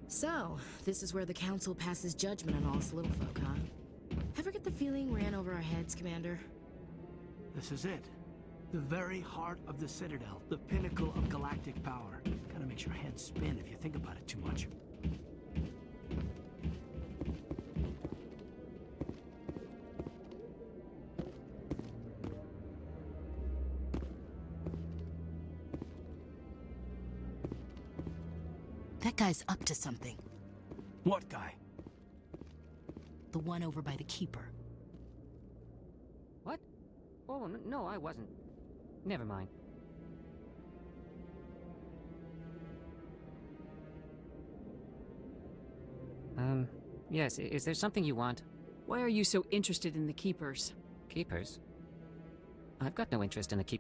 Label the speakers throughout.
Speaker 1: So, this is where the Council passes judgment on all us little folk, huh? Ever get the feeling ran over our heads, Commander?
Speaker 2: This is it. The very heart of the Citadel, the pinnacle of galactic power. Kinda makes your head spin if you think about it too much.
Speaker 1: That guy's up to something.
Speaker 2: What guy?
Speaker 1: The one over by the Keeper.
Speaker 3: What? Oh, no, I wasn't. Never mind. Yes, is there something you want?
Speaker 4: Why are you so interested in the Keepers?
Speaker 3: Keepers? I've got no interest in the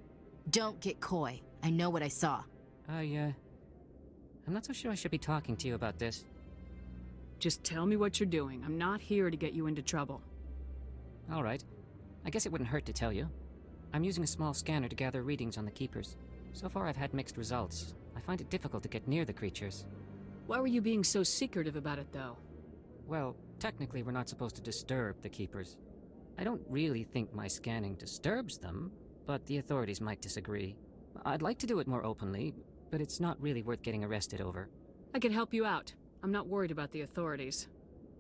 Speaker 1: Don't get coy. I know what I saw.
Speaker 3: I'm not so sure I should be talking to you about this.
Speaker 4: Just tell me what you're doing. I'm not here to get you into trouble.
Speaker 3: All right. I guess it wouldn't hurt to tell you. I'm using a small scanner to gather readings on the Keepers. So far I've had mixed results. I find it difficult to get near the creatures.
Speaker 4: Why were you being so secretive about it, though?
Speaker 3: Well, technically we're not supposed to disturb the Keepers. I don't really think my scanning disturbs them, but the authorities might disagree. I'd like to do it more openly, but it's not really worth getting arrested over.
Speaker 4: I can help you out. I'm not worried about the authorities.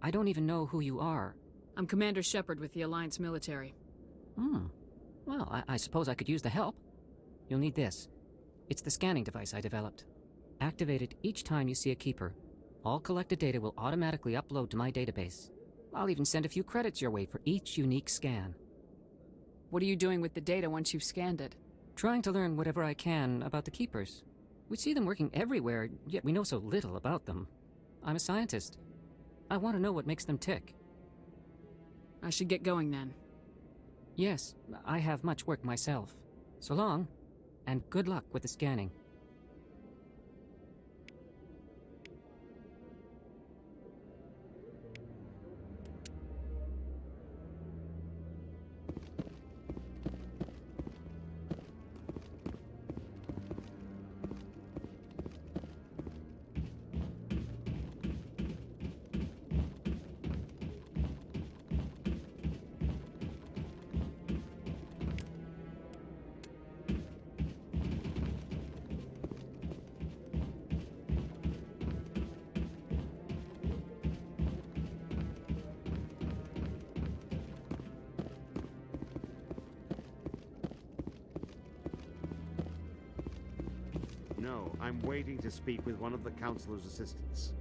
Speaker 3: I don't even know who you are.
Speaker 4: I'm Commander Shepard with the Alliance military.
Speaker 3: Well, I suppose I could use the help. You'll need this. It's the scanning device I developed. Activate it each time you see a Keeper. All collected data will automatically upload to my database. I'll even send a few credits your way for each unique scan.
Speaker 4: What are you doing with the data once you've scanned it?
Speaker 3: Trying to learn whatever I can about the Keepers. We see them working everywhere, yet we know so little about them. I'm a scientist. I want to know what makes them tick.
Speaker 4: I should get going then.
Speaker 3: Yes, I have much work myself. So long, and good luck with the scanning.
Speaker 5: No, I'm waiting to speak with one of the Councilor's assistants.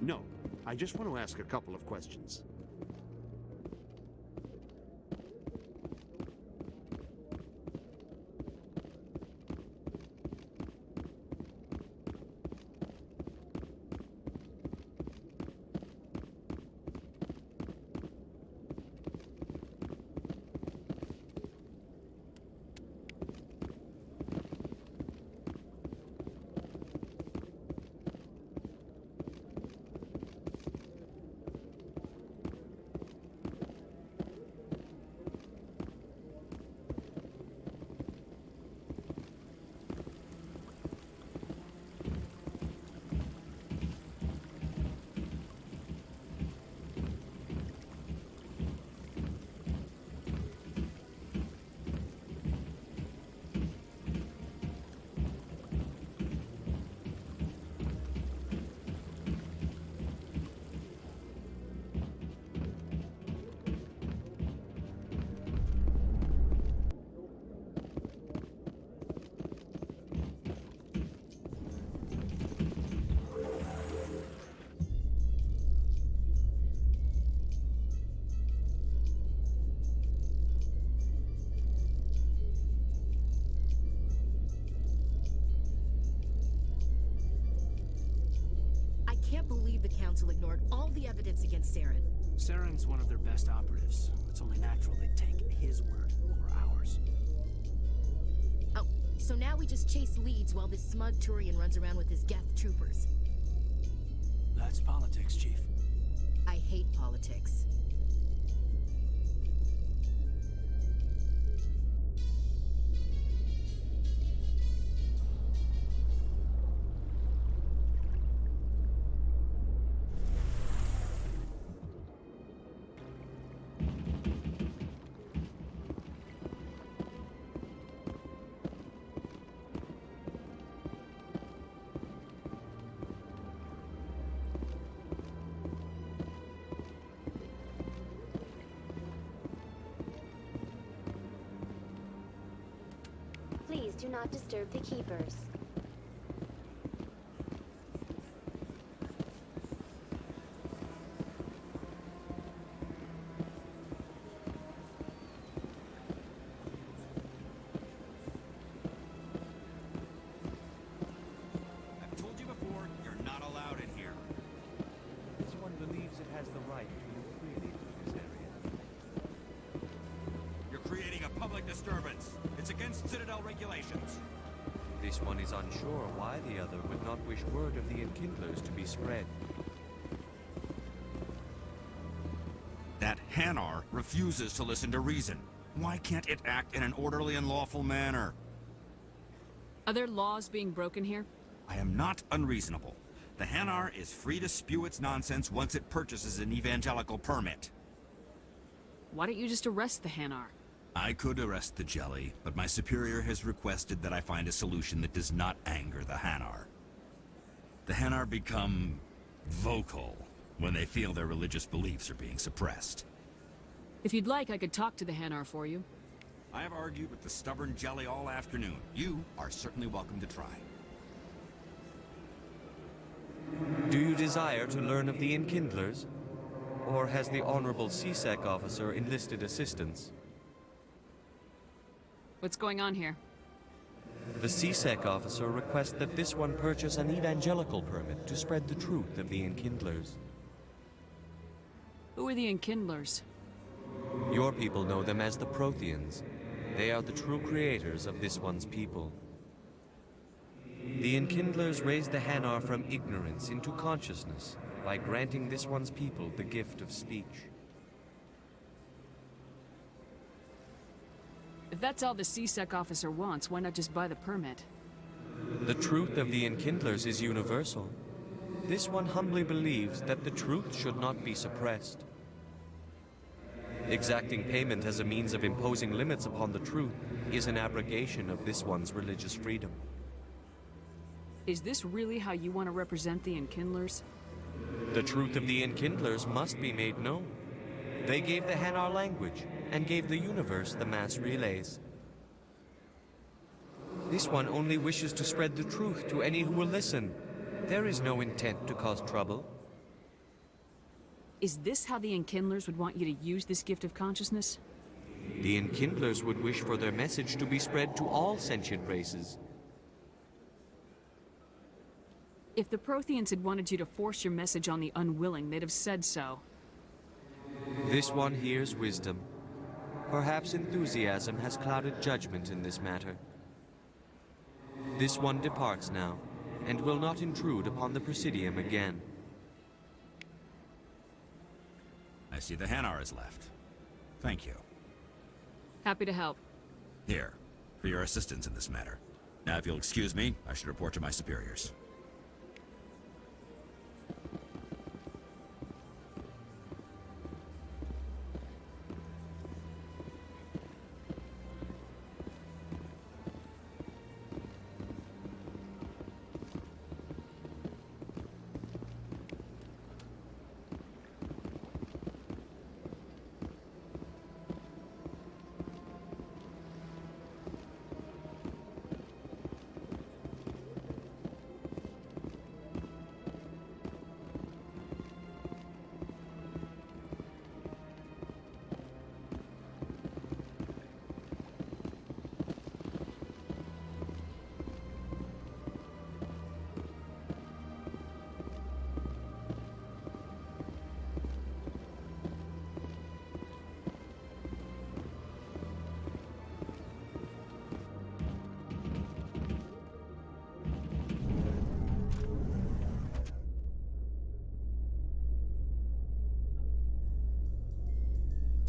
Speaker 5: No, I just want to ask a couple of questions.
Speaker 1: Council ignored all the evidence against Saren.
Speaker 2: Saren's one of their best operatives. It's only natural they'd take his word over ours.
Speaker 1: Oh, so now we just chase leads while this smug Turian runs around with his Geth troopers.
Speaker 2: That's politics, Chief.
Speaker 1: I hate politics.
Speaker 6: Please do not disturb the keepers.
Speaker 7: I've told you before, you're not allowed in here.
Speaker 8: This one believes it has the right to move freely through this area.
Speaker 7: You're creating a public disturbance. It's against Citadel regulations.
Speaker 8: This one is unsure why the other would not wish word of the Enkindlers to be spread.
Speaker 7: That Hanar refuses to listen to reason. Why can't it act in an orderly and lawful manner?
Speaker 4: Are there laws being broken here?
Speaker 7: I am not unreasonable. The Hanar is free to spew its nonsense once it purchases an evangelical permit.
Speaker 4: Why don't you just arrest the Hanar?
Speaker 7: I could arrest the jelly, but my superior has requested that I find a solution that does not anger the Hanar. The Hanar become vocal when they feel their religious beliefs are being suppressed.
Speaker 4: If you'd like, I could talk to the Hanar for you.
Speaker 7: I have argued with the stubborn jelly all afternoon. You are certainly welcome to try.
Speaker 8: Do you desire to learn of the Enkindlers? Or has the Honorable CSEC officer enlisted assistance?
Speaker 4: What's going on here?
Speaker 8: The CSEC officer requests that this one purchase an evangelical permit to spread the truth of the Enkindlers.
Speaker 4: Who are the Enkindlers?
Speaker 8: Your people know them as the Protheans. They are the true creators of this one's people. The Enkindlers raised the Hanar from ignorance into consciousness by granting this one's people the gift of speech.
Speaker 4: If that's all the CSEC officer wants, why not just buy the permit?
Speaker 8: The truth of the Enkindlers is universal. This one humbly believes that the truth should not be suppressed. Exacting payment as a means of imposing limits upon the truth is an abrogation of this one's religious freedom.
Speaker 4: Is this really how you want to represent the Enkindlers?
Speaker 8: The truth of the Enkindlers must be made known. They gave the Hanar language and gave the universe the mass relays. This one only wishes to spread the truth to any who will listen. There is no intent to cause trouble.
Speaker 4: Is this how the Enkindlers would want you to use this gift of consciousness?
Speaker 8: The Enkindlers would wish for their message to be spread to all sentient races.
Speaker 4: If the Protheans had wanted you to force your message on the unwilling, they'd have said so.
Speaker 8: This one hears wisdom. Perhaps enthusiasm has clouded judgment in this matter. This one departs now, and will not intrude upon the Presidium again.
Speaker 7: I see the Hanar is left. Thank you.
Speaker 4: Happy to help.
Speaker 7: Here, for your assistance in this matter. Now, if you'll excuse me, I should report to my superiors.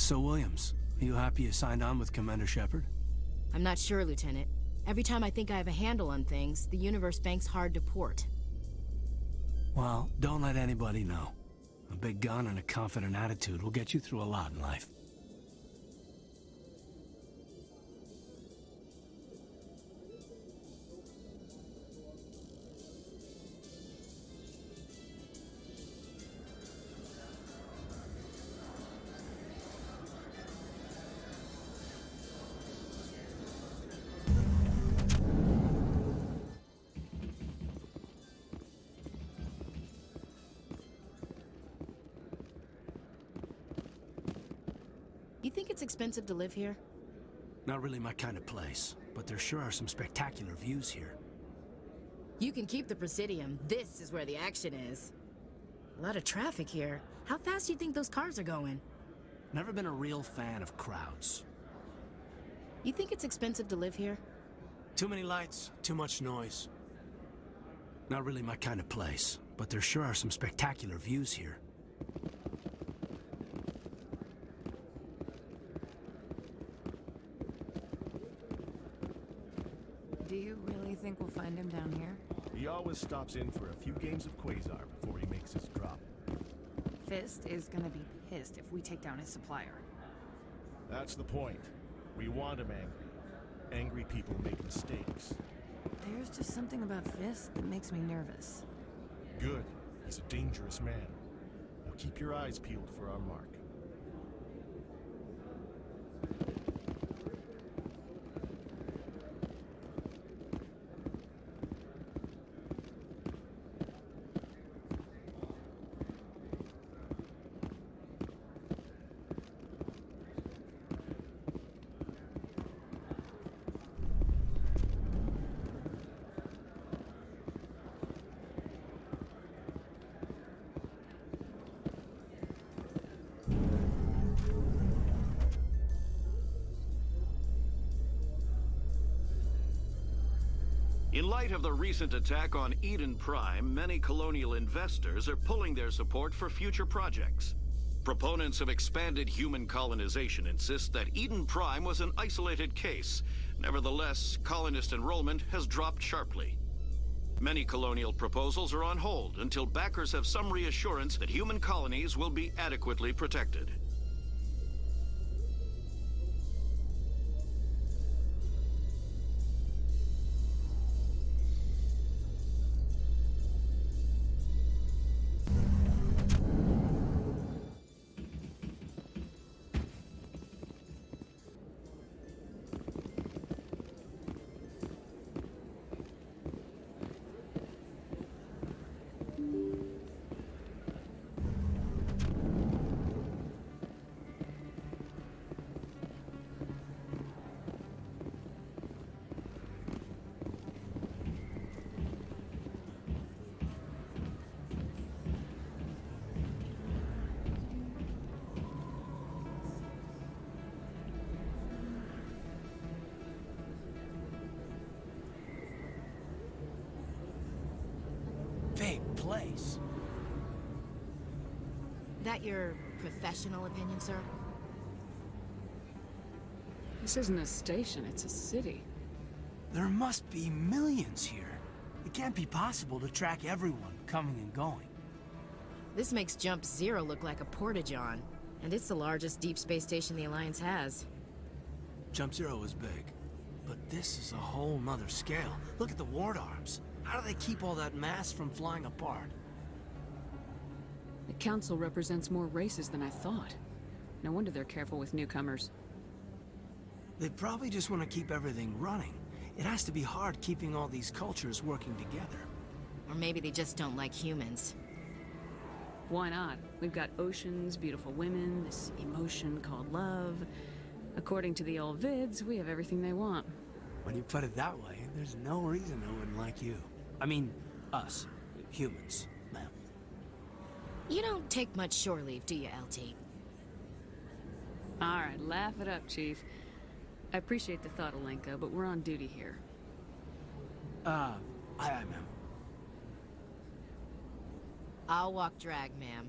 Speaker 2: So, Williams, are you happy you signed on with Commander Shepard?
Speaker 1: I'm not sure, Lieutenant. Every time I think I have a handle on things, the universe bank's hard to port.
Speaker 2: Well, don't let anybody know. A big gun and a confident attitude will get you through a lot in life.
Speaker 1: You think it's expensive to live here?
Speaker 2: Not really my kind of place, but there sure are some spectacular views here.
Speaker 1: You can keep the Presidium. This is where the action is. A lot of traffic here. How fast do you think those cars are going?
Speaker 2: Never been a real fan of crowds.
Speaker 1: You think it's expensive to live here?
Speaker 2: Too many lights, too much noise. Not really my kind of place, but there sure are some spectacular views here.
Speaker 9: Do you really think we'll find him down here?
Speaker 10: He always stops in for a few games of Quasar before he makes his drop.
Speaker 9: Fist is gonna be pissed if we take down his supplier.
Speaker 10: That's the point. We want him angry. Angry people make mistakes.
Speaker 9: There's just something about Fist that makes me nervous.
Speaker 10: Good. He's a dangerous man. Now keep your eyes peeled for our mark.
Speaker 11: In light of the recent attack on Eden Prime, many colonial investors are pulling their support for future projects. Proponents of expanded human colonization insist that Eden Prime was an isolated case. Nevertheless, colonist enrollment has dropped sharply. Many colonial proposals are on hold until backers have some reassurance that human colonies will be adequately protected.
Speaker 2: Big place.
Speaker 1: That your professional opinion, sir?
Speaker 4: This isn't a station, it's a city.
Speaker 2: There must be millions here. It can't be possible to track everyone coming and going.
Speaker 1: This makes Jump Zero look like a porta-john, and it's the largest deep space station the Alliance has.
Speaker 2: Jump Zero is big, but this is a whole nother scale. Look at the ward arms. How do they keep all that mass from flying apart?
Speaker 4: The Council represents more races than I thought. No wonder they're careful with newcomers.
Speaker 2: They probably just want to keep everything running. It has to be hard keeping all these cultures working together.
Speaker 1: Or maybe they just don't like humans.
Speaker 4: Why not? We've got oceans, beautiful women, this emotion called love. According to the old vids, we have everything they want.
Speaker 2: When you put it that way, there's no reason they wouldn't like you. I mean, us. Humans, ma'am.
Speaker 1: You don't take much shore leave, do you, LT?
Speaker 4: Alright, laugh it up, Chief. I appreciate the thought, Alenka, but we're on duty here.
Speaker 2: Aye, ma'am.
Speaker 1: I'll walk drag, ma'am.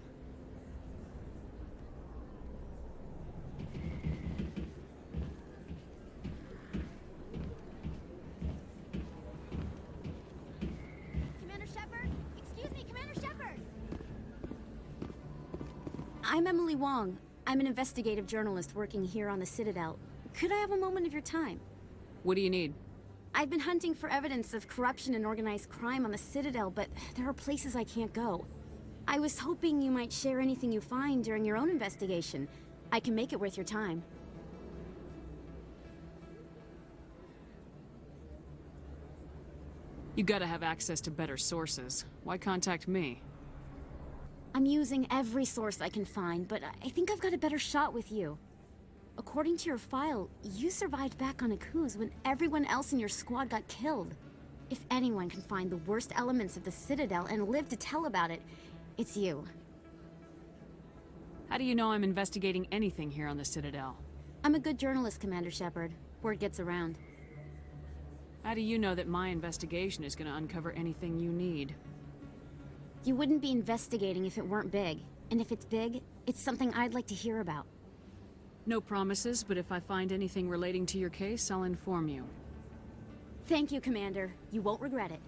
Speaker 12: I'm Emily Wong. I'm an investigative journalist working here on the Citadel. Could I have a moment of your time?
Speaker 4: What do you need?
Speaker 12: I've been hunting for evidence of corruption and organized crime on the Citadel, but there are places I can't go. I was hoping you might share anything you find during your own investigation. I can make it worth your time.
Speaker 4: You gotta have access to better sources. Why contact me?
Speaker 12: I'm using every source I can find, but I think I've got a better shot with you. According to your file, you survived back on Akuze when everyone else in your squad got killed. If anyone can find the worst elements of the Citadel and live to tell about it, it's you.
Speaker 4: How do you know I'm investigating anything here on the Citadel?
Speaker 12: I'm a good journalist, Commander Shepard. Word gets around.
Speaker 4: How do you know that my investigation is gonna uncover anything you need?
Speaker 12: You wouldn't be investigating if it weren't big. And if it's big, it's something I'd like to hear about.
Speaker 4: No promises, but if I find anything relating to your case, I'll inform you.
Speaker 12: Thank you, Commander. You won't regret it.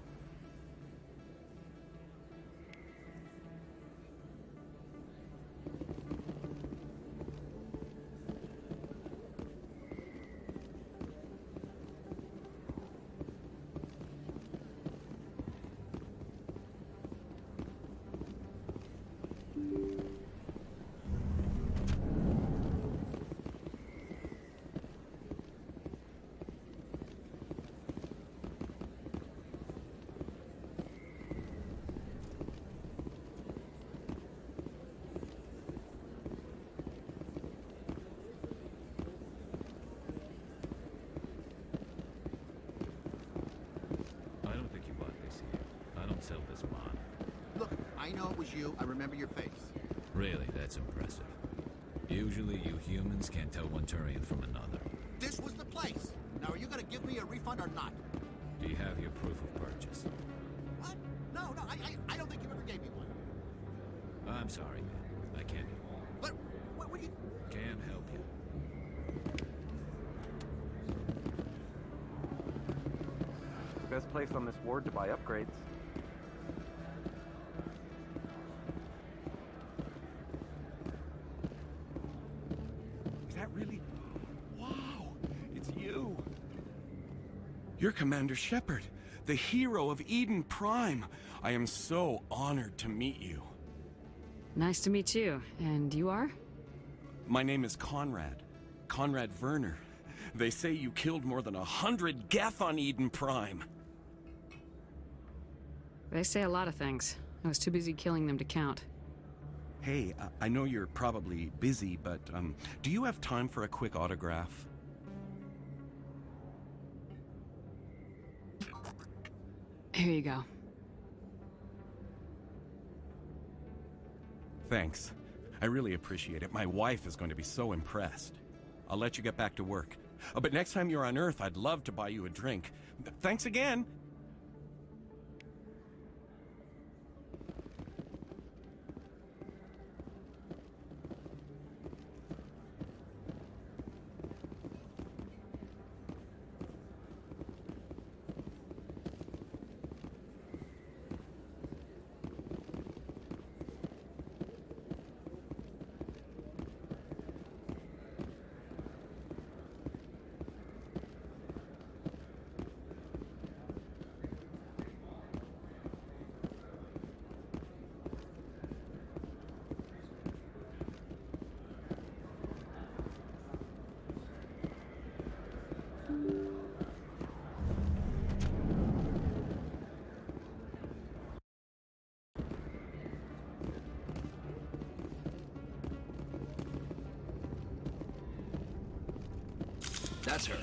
Speaker 13: I know it was you. I remember your face.
Speaker 14: Really, that's impressive. Usually you humans can't tell one Turian from another.
Speaker 13: This was the place. Now, are you going to give me a refund or not?
Speaker 14: Do you have your proof of purchase?
Speaker 13: What? No, I don't think you ever gave me one.
Speaker 14: I'm sorry, man. I can't.
Speaker 13: But, what you...
Speaker 14: Can't help you.
Speaker 15: The best place on this ward to buy upgrades.
Speaker 16: You're Commander Shepard, the hero of Eden Prime. I am so honored to meet you.
Speaker 4: Nice to meet you. And you are?
Speaker 16: My name is Conrad. Conrad Verner. They say you killed more than 100 Geth on Eden Prime.
Speaker 4: They say a lot of things. I was too busy killing them to count.
Speaker 16: Hey, I know you're probably busy, but do you have time for a quick autograph?
Speaker 4: Here you go.
Speaker 16: Thanks. I really appreciate it. My wife is going to be so impressed. I'll let you get back to work. But next time you're on Earth, I'd love to buy you a drink. Thanks again!
Speaker 14: That's her.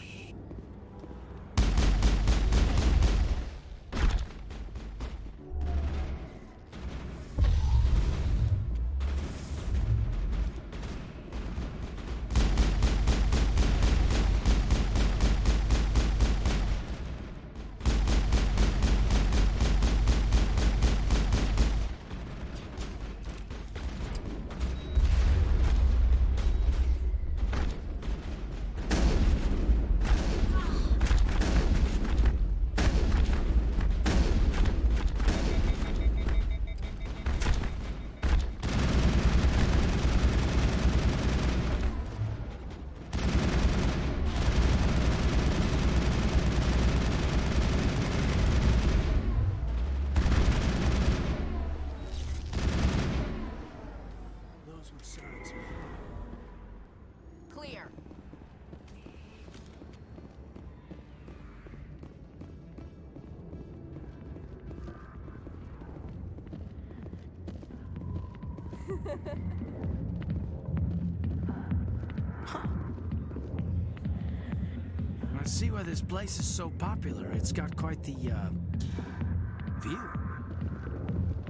Speaker 2: I see why this place is so popular. It's got quite the, view.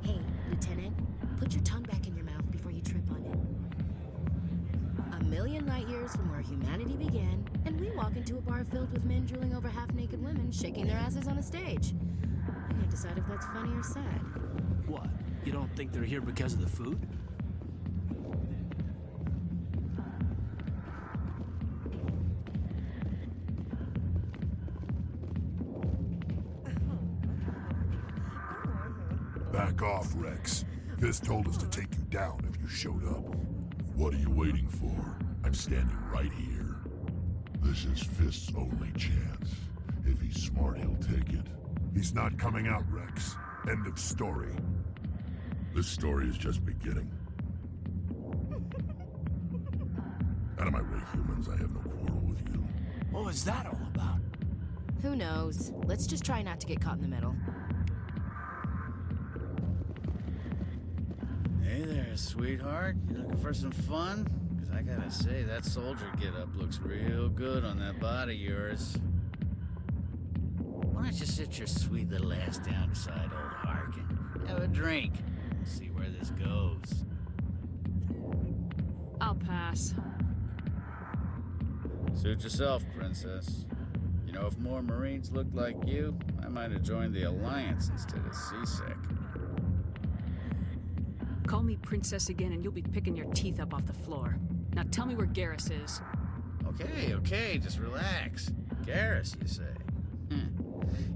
Speaker 1: Hey, Lieutenant, put your tongue back in your mouth before you trip on it. A million light years from where humanity began, and we walk into a bar filled with men drooling over half-naked women shaking their asses on a stage. I can't decide if that's funny or sad.
Speaker 2: What? You don't think they're here because of the food?
Speaker 17: Back off, Wrex. Fist told us to take you down if you showed up. What are you waiting for? I'm standing right here. This is Fist's only chance. If he's smart, he'll take it. He's not coming out, Wrex. End of story. This story is just beginning. Out of my way, humans. I have no quarrel with you.
Speaker 2: What was that all about?
Speaker 1: Who knows? Let's just try not to get caught in the middle.
Speaker 18: Hey there, sweetheart. You looking for some fun? Because I gotta say, that soldier get-up looks real good on that body of yours. Why don't you sit your sweet little ass down beside old Harkin? Have a drink. See where this goes.
Speaker 4: I'll pass.
Speaker 18: Suit yourself, princess. You know, if more Marines looked like you, I might have joined the Alliance instead of CSEC.
Speaker 4: Call me princess again and you'll be picking your teeth up off the floor. Now tell me where Garrus is.
Speaker 18: Okay, just relax. Garrus, you say?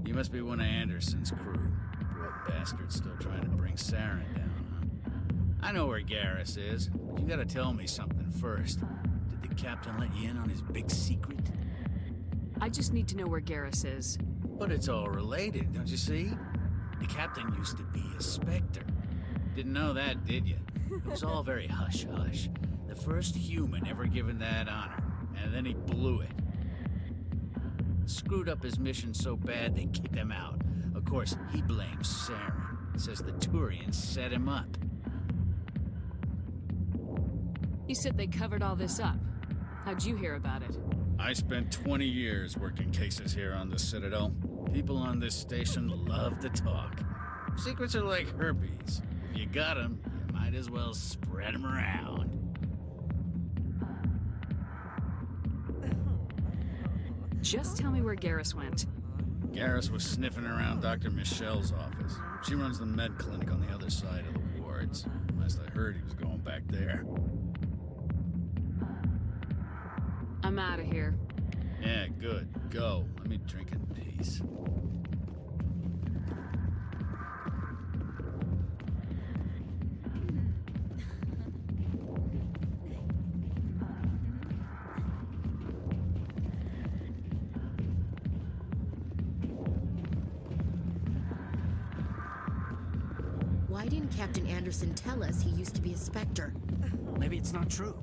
Speaker 18: You must be one of Anderson's crew. Poor bastard still trying to bring Saren down, huh? I know where Garrus is, but you gotta tell me something first. Did the captain let you in on his big secret?
Speaker 4: I just need to know where Garrus is.
Speaker 18: But it's all related, don't you see? The captain used to be a Spectre. Didn't know that, did you? It was all very hush-hush. The first human ever given that honor, and then he blew it. Screwed up his mission so bad they kicked him out. Of course, he blames Saren. Says the Turians set him up.
Speaker 4: You said they covered all this up. How'd you hear about it?
Speaker 18: I spent 20 years working cases here on the Citadel. People on this station love to talk. Secrets are like herpes. If you got them, you might as well spread them around.
Speaker 4: Just tell me where Garrus went.
Speaker 18: Garrus was sniffing around Dr. Michelle's office. She runs the med clinic on the other side of the wards. Last I heard, he was going back there.
Speaker 4: I'm out of here.
Speaker 18: Yeah, good. Go. Let me drink in peace.
Speaker 1: Why didn't Captain Anderson tell us he used to be a Spectre?
Speaker 2: Maybe it's not true.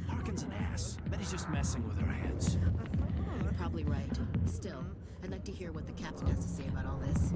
Speaker 2: Harkin's an ass. Bet he's just messing with our heads.
Speaker 1: You're probably right. Still, I'd like to hear what the captain has to say about all this.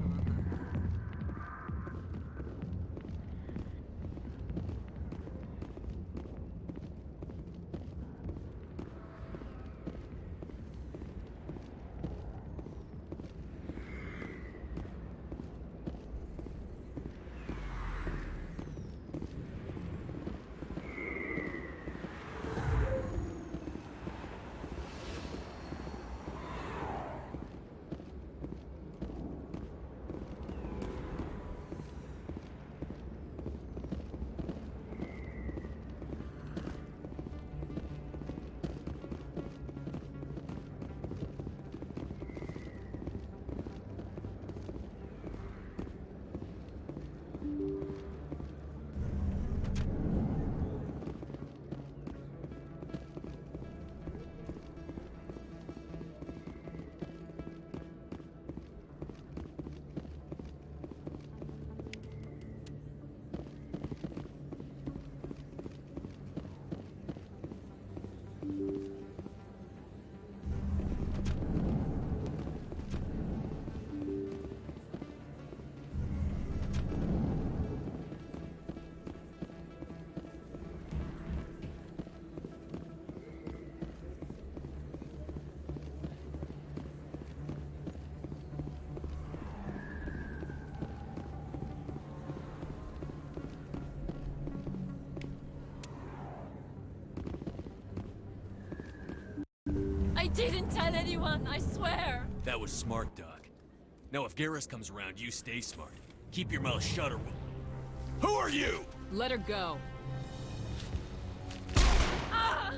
Speaker 19: didn't tell anyone, I swear!
Speaker 20: That was smart, Doc. Now if Garrus comes around, you stay smart. Keep your mouth shut or we'll... Who are you?
Speaker 4: Let her go.
Speaker 19: Ah!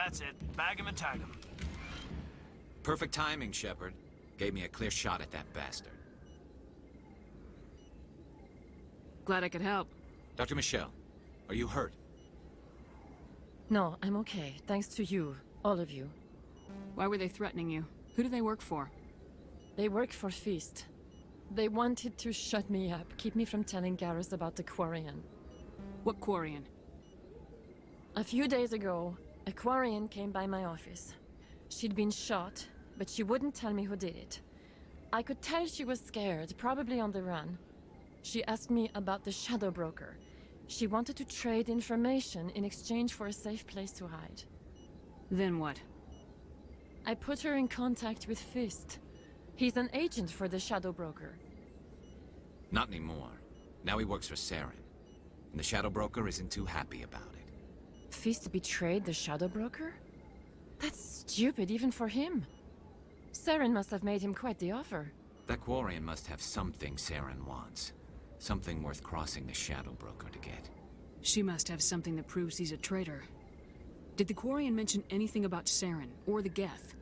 Speaker 2: That's it. Bag him and tag him.
Speaker 14: Perfect timing, Shepard. Gave me a clear shot at that bastard.
Speaker 4: Glad I could help.
Speaker 14: Dr. Michelle, are you hurt?
Speaker 19: No, I'm okay. Thanks to you. All of you.
Speaker 4: Why were they threatening you? Who do they work for?
Speaker 19: They work for Feast. They wanted to shut me up, keep me from telling Garrus about the Quarian.
Speaker 4: What Quarian?
Speaker 19: A few days ago, a Quarian came by my office. She'd been shot, but she wouldn't tell me who did it. I could tell she was scared, probably on the run. She asked me about the Shadow Broker. She wanted to trade information in exchange for a safe place to hide.
Speaker 4: Then what?
Speaker 19: I put her in contact with Fist. He's an agent for the Shadow Broker.
Speaker 14: Not anymore. Now he works for Saren. And the Shadow Broker isn't too happy about it.
Speaker 19: Fist betrayed the Shadow Broker? That's stupid even for him. Saren must have made him quite the offer.
Speaker 14: That Quarian must have something Saren wants. Something worth crossing the Shadow Broker to get.
Speaker 4: She must have something that proves he's a traitor. Did the Quarian mention anything about Saren or the Geth?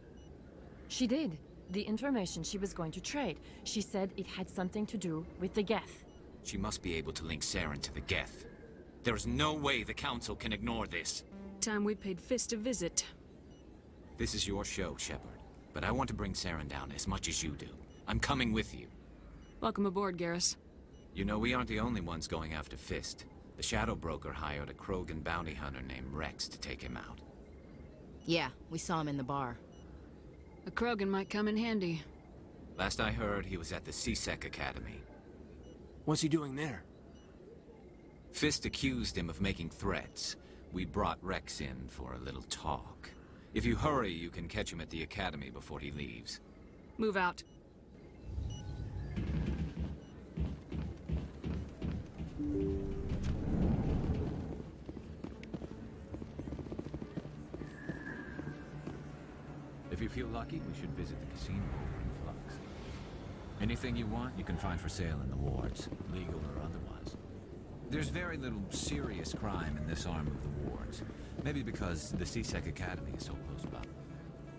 Speaker 19: She did. The information she was going to trade. She said it had something to do with the Geth.
Speaker 14: She must be able to link Saren to the Geth. There is no way the Council can ignore this.
Speaker 4: Time we paid Fist a visit.
Speaker 14: This is your show, Shepard. But I want to bring Saren down as much as you do. I'm coming with you.
Speaker 4: Welcome aboard, Garrus.
Speaker 14: You know, we aren't the only ones going after Fist. The Shadow Broker hired a Krogan bounty hunter named Wrex to take him out.
Speaker 1: Yeah, we saw him in the bar.
Speaker 4: A Krogan might come in handy.
Speaker 14: Last I heard, he was at the C-Sec Academy.
Speaker 2: What's he doing there?
Speaker 14: Fist accused him of making threats. We brought Wrex in for a little talk. If you hurry, you can catch him at the Academy before he leaves.
Speaker 4: Move out.
Speaker 14: If you feel lucky, we should visit the casino over in Flux. Anything you want, you can find for sale in the wards, legal or otherwise. There's very little serious crime in this arm of the wards. Maybe because the C-Sec Academy is so close by.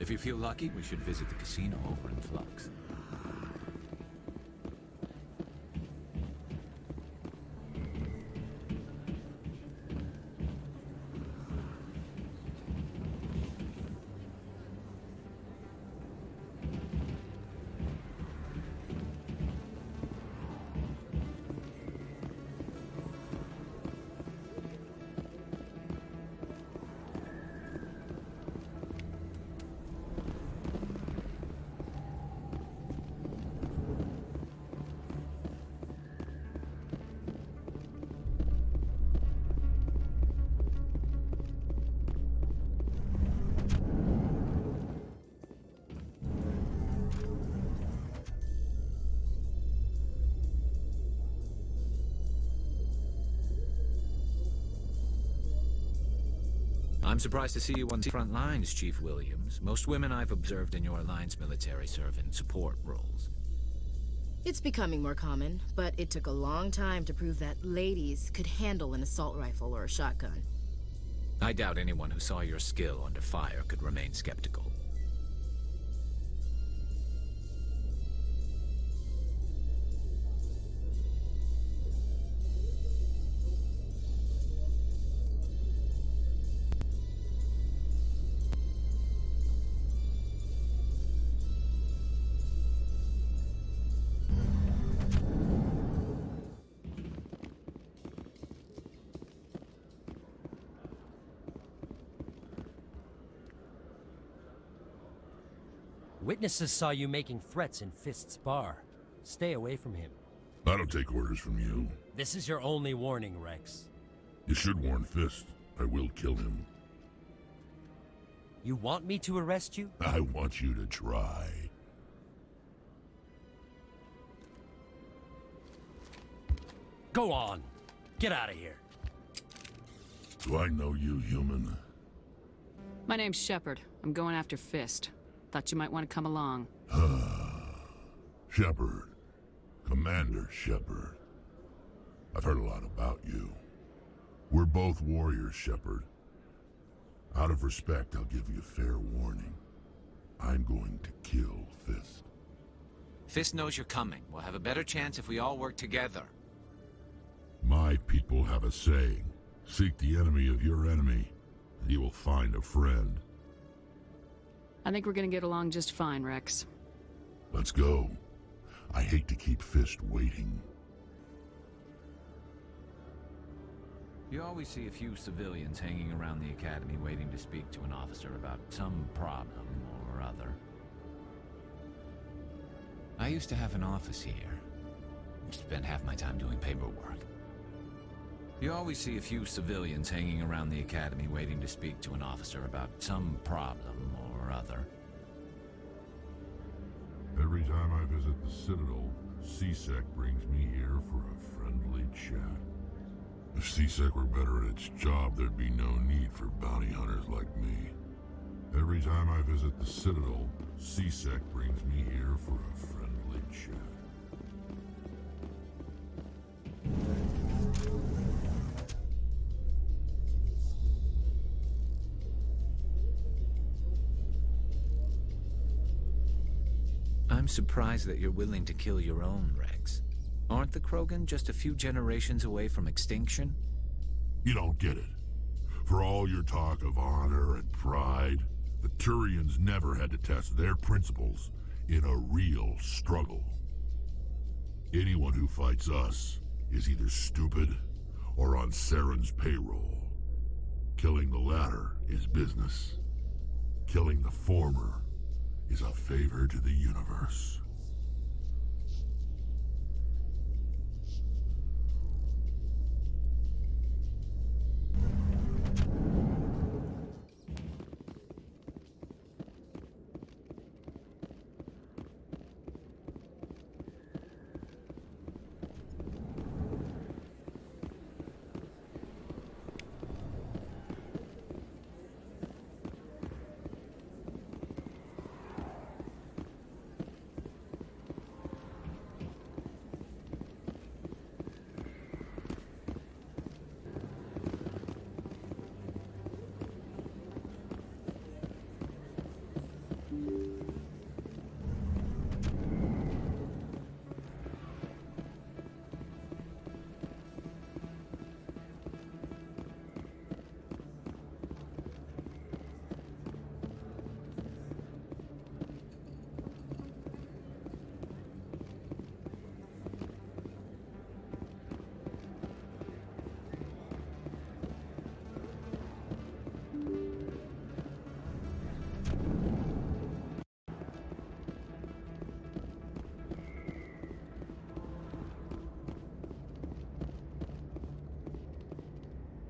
Speaker 14: If you feel lucky, we should visit the casino over in Flux. I'm surprised to see you on the front lines, Chief Williams. Most women I've observed in your Alliance military serve in support roles.
Speaker 1: It's becoming more common, but it took a long time to prove that ladies could handle an assault rifle or a shotgun.
Speaker 14: I doubt anyone who saw your skill under fire could remain skeptical.
Speaker 21: Witnesses saw you making threats in Fist's bar. Stay away from him.
Speaker 17: I don't take orders from you.
Speaker 21: This is your only warning, Wrex.
Speaker 17: You should warn Fist. I will kill him.
Speaker 21: You want me to arrest you?
Speaker 17: I want you to try.
Speaker 21: Go on. Get out of here.
Speaker 17: Do I know you, human?
Speaker 4: My name's Shepard. I'm going after Fist. Thought you might want to come along.
Speaker 17: Shepard. Commander Shepard. I've heard a lot about you. We're both warriors, Shepard. Out of respect, I'll give you a fair warning. I'm going to kill Fist.
Speaker 14: Fist knows you're coming. We'll have a better chance if we all work together.
Speaker 17: My people have a saying. Seek the enemy of your enemy, and you will find a friend.
Speaker 4: I think we're gonna get along just fine, Wrex.
Speaker 17: Let's go. I hate to keep Fist waiting.
Speaker 14: You always see a few civilians hanging around the academy waiting to speak to an officer about some problem or other. I used to have an office here. Spent half my time doing paperwork. You always see a few civilians hanging around the academy waiting to speak to an officer about some problem or other.
Speaker 17: Every time I visit the Citadel, C-Sec brings me here for a friendly chat. If C-Sec were better at its job, there'd be no need for bounty hunters like me. Every time I visit the Citadel, C-Sec brings me here for a friendly chat.
Speaker 14: I'm surprised that you're willing to kill your own, Wrex. Aren't the Krogan just a few generations away from extinction?
Speaker 17: You don't get it. For all your talk of honor and pride, the Turians never had to test their principles in a real struggle. Anyone who fights us is either stupid or on Saren's payroll. Killing the latter is business. Killing the former is a favor to the universe.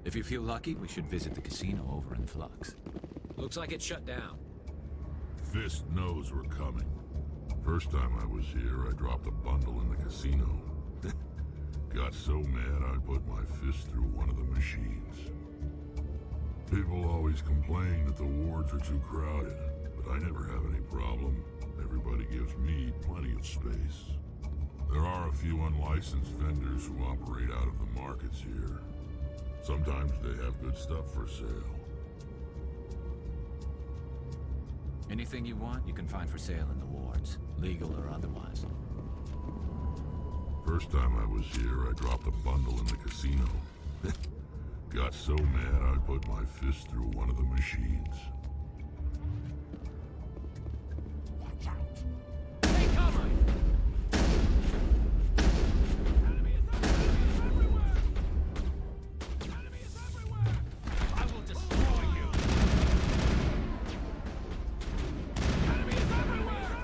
Speaker 14: If you feel lucky, we should visit the casino over in Flux. Looks like it's shut down.
Speaker 17: Fist knows we're coming. First time I was here, I dropped a bundle in the casino. Got so mad I put my fist through one of the machines. People always complain that the wards are too crowded, but I never have any problem. Everybody gives me plenty of space. There are a few unlicensed vendors who operate out of the markets here. Sometimes they have good stuff for sale.
Speaker 14: Anything you want, you can find for sale in the wards, legal or otherwise.
Speaker 17: First time I was here, I dropped a bundle in the casino. Got so mad I put my fist through one of the machines.
Speaker 14: Watch out! Hey, cover! Enemy is everywhere! Enemy is everywhere! I will destroy you! Enemy is everywhere!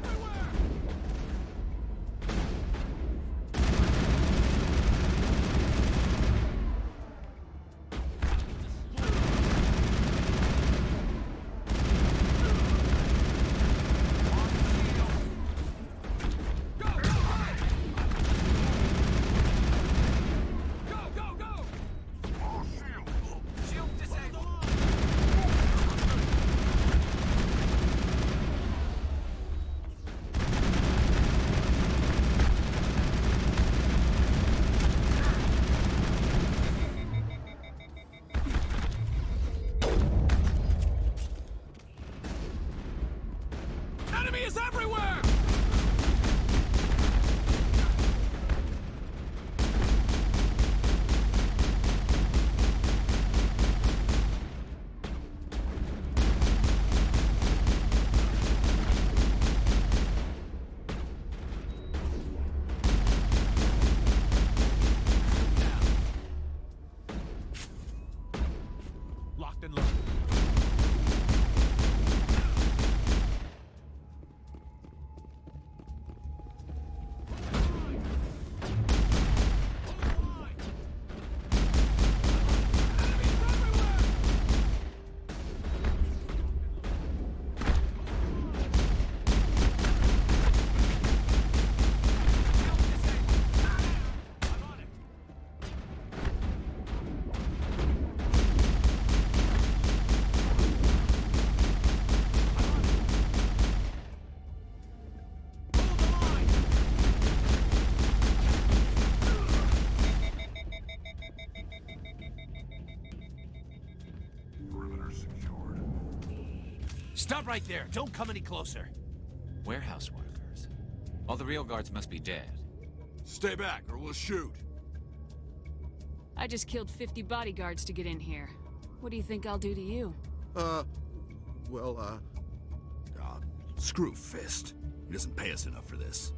Speaker 20: Stop right there. Don't come any closer.
Speaker 14: Warehouse workers. All the real guards must be dead.
Speaker 17: Stay back or we'll shoot.
Speaker 4: I just killed 50 bodyguards to get in here. What do you think I'll do to you?
Speaker 3: Screw Fist. He doesn't pay us enough for this.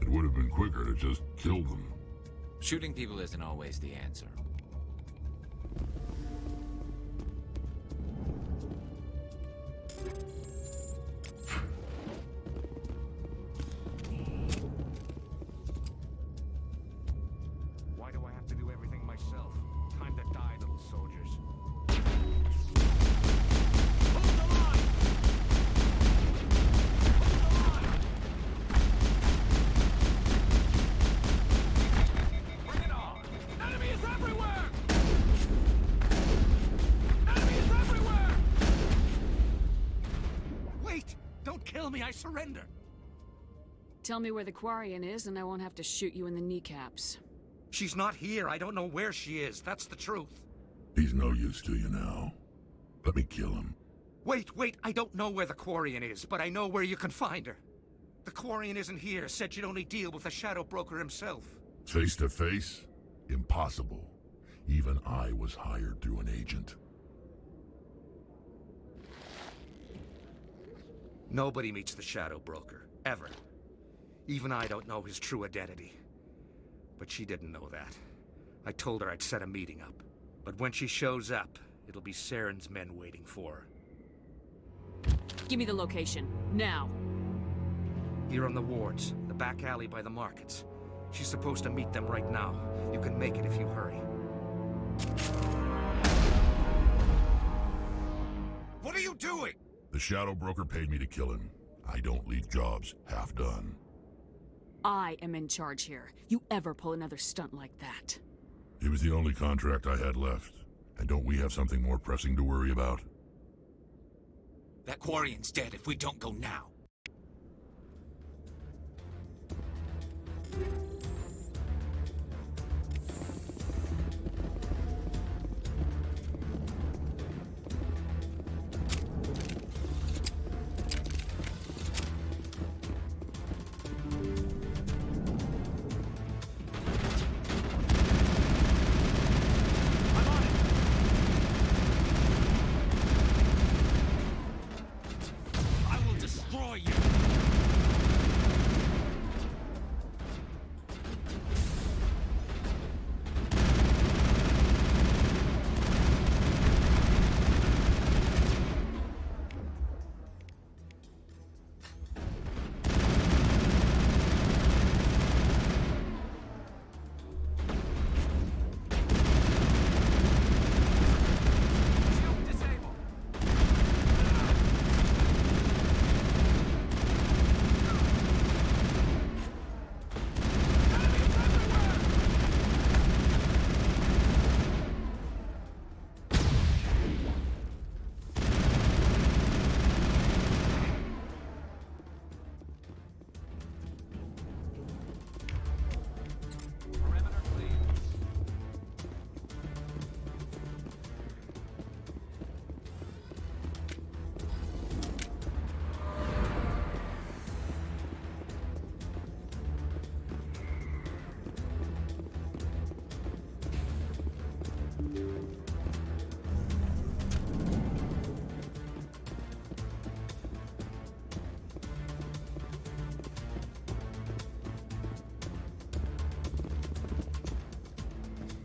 Speaker 17: It would have been quicker to just kill them.
Speaker 14: Shooting people isn't always the answer.
Speaker 22: Why do I have to do everything myself? Time to die, little soldiers.
Speaker 2: Kill me, I surrender.
Speaker 4: Tell me where the Quarian is and I won't have to shoot you in the kneecaps.
Speaker 2: She's not here. I don't know where she is. That's the truth.
Speaker 17: He's no use to you now. Let me kill him.
Speaker 2: Wait. I don't know where the Quarian is, but I know where you can find her. The Quarian isn't here. Said she'd only deal with the Shadow Broker himself.
Speaker 17: Face to face? Impossible. Even I was hired through an agent.
Speaker 2: Nobody meets the Shadow Broker, ever. Even I don't know his true identity. But she didn't know that. I told her I'd set a meeting up. But when she shows up, it'll be Saren's men waiting for her.
Speaker 4: Give me the location, now.
Speaker 2: Here on the wards, the back alley by the markets. She's supposed to meet them right now. You can make it if you hurry.
Speaker 3: What are you doing?
Speaker 17: The Shadow Broker paid me to kill him. I don't leave jobs half done.
Speaker 4: I am in charge here. You ever pull another stunt like that?
Speaker 17: It was the only contract I had left. And don't we have something more pressing to worry about?
Speaker 20: That Quarian's dead if we don't go now.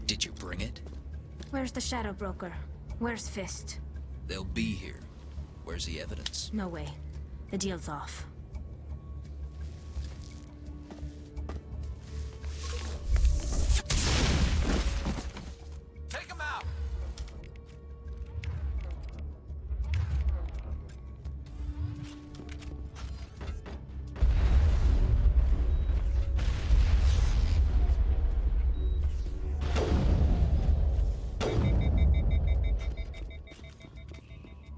Speaker 23: Did you bring it?
Speaker 24: Where's the Shadow Broker? Where's Fist?
Speaker 23: They'll be here. Where's the evidence?
Speaker 24: No way. The deal's off.
Speaker 20: Take him out!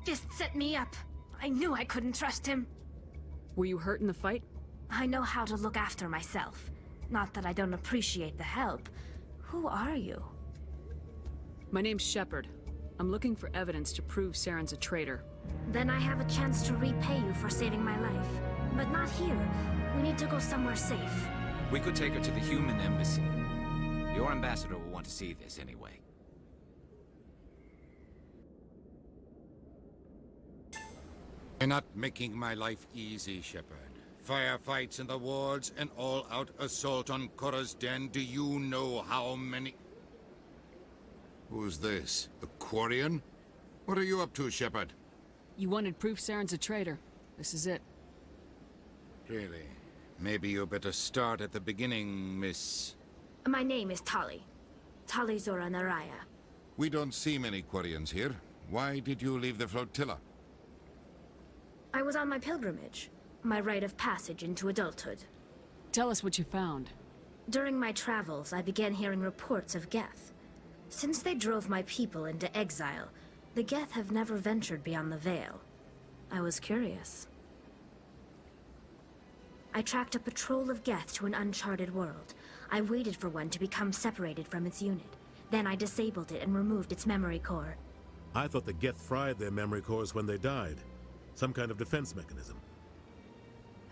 Speaker 24: Fist set me up. I knew I couldn't trust him.
Speaker 4: Were you hurt in the fight?
Speaker 24: I know how to look after myself. Not that I don't appreciate the help. Who are you?
Speaker 4: My name's Shepard. I'm looking for evidence to prove Saren's a traitor.
Speaker 24: Then I have a chance to repay you for saving my life. But not here. We need to go somewhere safe.
Speaker 14: We could take her to the human embassy. Your ambassador will want to see this anyway.
Speaker 5: You're not making my life easy, Shepard. Firefights in the wards, an all-out assault on Korra's den. Do you know how many... Who's this? Aquarian? What are you up to, Shepard?
Speaker 4: You wanted proof Saren's a traitor. This is it.
Speaker 5: Really? Maybe you better start at the beginning, Miss...
Speaker 24: My name is Tali. Tali'Zorah Raaya.
Speaker 5: We don't see many Quarians here. Why did you leave the flotilla?
Speaker 24: I was on my pilgrimage. My rite of passage into adulthood.
Speaker 4: Tell us what you found.
Speaker 24: During my travels, I began hearing reports of Geth. Since they drove my people into exile, the Geth have never ventured beyond the Veil. I was curious. I tracked a patrol of Geth to an uncharted world. I waited for one to become separated from its unit. Then I disabled it and removed its memory core.
Speaker 10: I thought the Geth fried their memory cores when they died. Some kind of defense mechanism.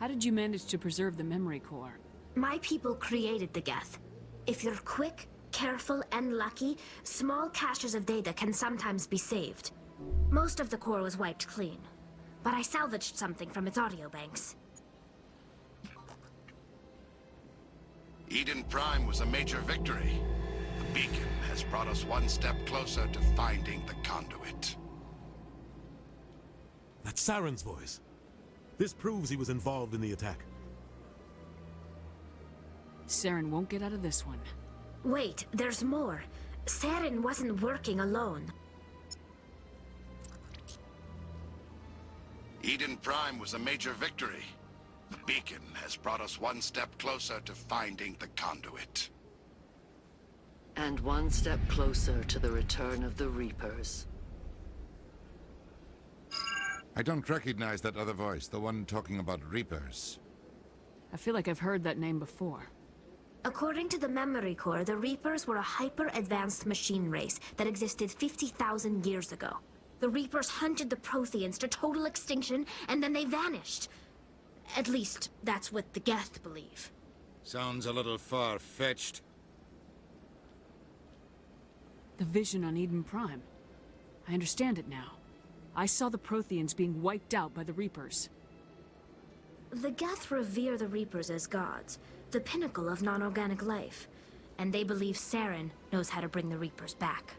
Speaker 4: How did you manage to preserve the memory core?
Speaker 24: My people created the Geth. If you're quick, careful, and lucky, small caches of data can sometimes be saved. Most of the core was wiped clean, but I salvaged something from its audio banks.
Speaker 6: Eden Prime was a major victory. The beacon has brought us one step closer to finding the conduit.
Speaker 10: That's Saren's voice. This proves he was involved in the attack.
Speaker 4: Saren won't get out of this one.
Speaker 24: Wait, there's more. Saren wasn't working alone.
Speaker 6: Eden Prime was a major victory. The beacon has brought us one step closer to finding the conduit.
Speaker 7: And one step closer to the return of the Reapers.
Speaker 5: I don't recognize that other voice, the one talking about Reapers.
Speaker 4: I feel like I've heard that name before.
Speaker 24: According to the memory core, the Reapers were a hyper-advanced machine race that existed 50,000 years ago. The Reapers hunted the Protheans to total extinction, and then they vanished. At least, that's what the Geth believe.
Speaker 5: Sounds a little far-fetched.
Speaker 4: The vision on Eden Prime. I understand it now. I saw the Protheans being wiped out by the Reapers.
Speaker 24: The Geth revere the Reapers as gods, the pinnacle of non-organic life. And they believe Saren knows how to bring the Reapers back.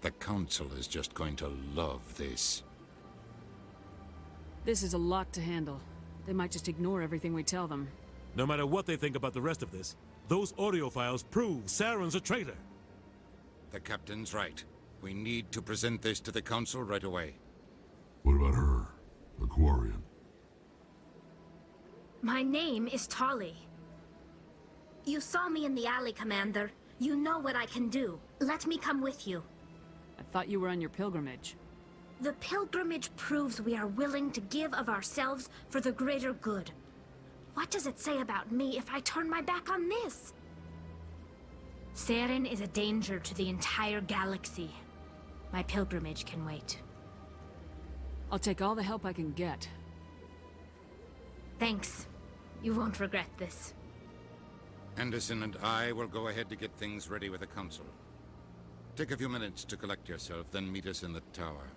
Speaker 5: The Council is just going to love this.
Speaker 4: This is a lot to handle. They might just ignore everything we tell them.
Speaker 10: No matter what they think about the rest of this, those audio files prove Saren's a traitor.
Speaker 5: The Captain's right. We need to present this to the Council right away.
Speaker 17: What about her? Aquarian?
Speaker 24: My name is Tali. You saw me in the alley, Commander. You know what I can do. Let me come with you.
Speaker 4: I thought you were on your pilgrimage.
Speaker 24: The pilgrimage proves we are willing to give of ourselves for the greater good. What does it say about me if I turn my back on this? Saren is a danger to the entire galaxy. My pilgrimage can wait.
Speaker 4: I'll take all the help I can get.
Speaker 24: Thanks. You won't regret this.
Speaker 5: Anderson and I will go ahead to get things ready with the Council. Take a few minutes to collect yourself, then meet us in the tower.